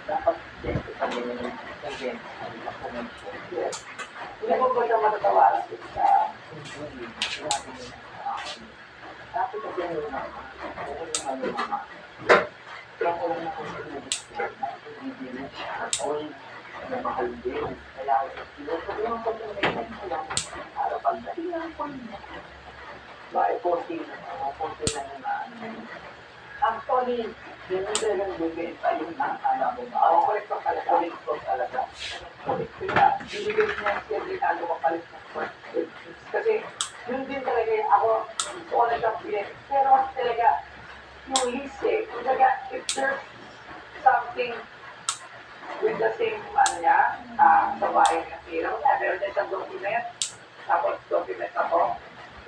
dapat siyempre kami ng event, kami na po ng yes. Hindi ko ba siya matatawaran sa hindi, sinabi niya na dapat kasi yung mama, yung mama, kaya ko lang nakusunod siya, hindi na siya, all na mahal din. Kaya yung pag-umihan ko lang, para pagdating ko niya, may 14 na ano. Actually, yun yung talagang bibenta yung nakakala mo ba? Oo, correct pa talaga. Correct pa talaga. Correct pa. Bibigay niya yung regalo kapalit ng first. Kasi, yun din talaga yung ako, gusto ko na siyang bilhin. Pero talaga, yung list eh, talaga, if there's something with the same ano niya, sa bahay niya, meron niya siyang document, tapos document ako,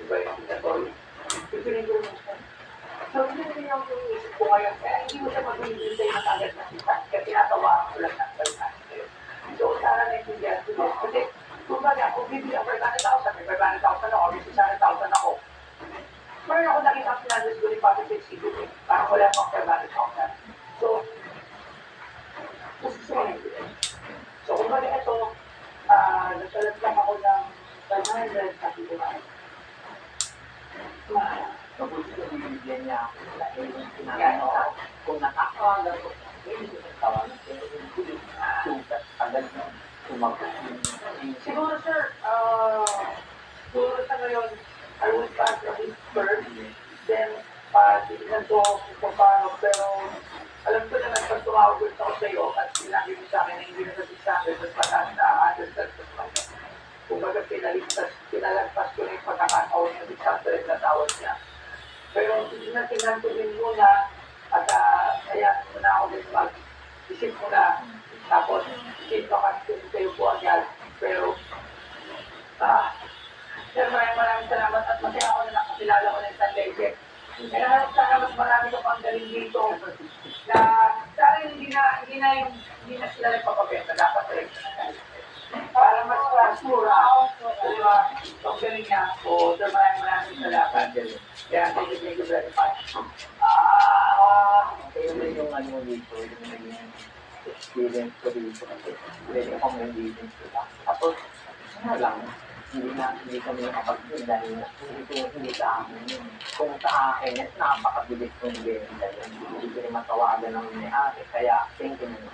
iba yung signatory. Pipilin ko yung so, yun din yung iniisip ko ngayon. Kaya hindi mo siya magbibintay na agad na kita. Kaya tinatawa ko lang ng permanente. So, sana naintindihan ko. Kasi, kumbaga, kung bibili ang 500,000, may 500,000 ako, may 600,000 ako. Meron ako nakita ang finances ko ni Pati Sexito. Parang wala akong 500,000. So, gusto ko naintindihan. So, kumbaga ito, nagsalat lang ako ng 500 sa pituman. Mabuti ko bibigyan niya ako dahil yung sinabi ko, kung nakakawalan ko, hindi ko tawanan, pero hindi sugat agad na sumagot. Siguro sir, siguro sa ngayon, I will start the week first, then titignan ko kung paano, pero alam ko naman pag tumawag ko ako sa iyo at sinabi mo sa akin na hindi na sa 600, mas mataas na 100,000. Kumbaga pinalagpas ko na yung pagkakataon ng 600 na tawad niya. Pero tingnan ko din muna at kaya muna ako din mag-isip muna. Tapos, isip ko kasi kayo po agad. Pero, sir, maraming salamat at masaya ako na nakakilala ko ng San Leche. Kaya sana mas marami ko pang galing dito na sana hindi na sila nagpapabenta. Dapat rin para mas mura. Diba? So, galing niya. So, sir, maraming salamat. Kaya, thank you very much. Kaya na yung ano dito, yung naging experience ko dito kasi pwede akong nag-events ko. Tapos, sana lang, hindi kami nakapag-in dahil hindi sa amin yun. Kung sa akin, napakabilis kong benta yun. Hindi ko rin matawagan ng may-ari. Kaya, thank you naman.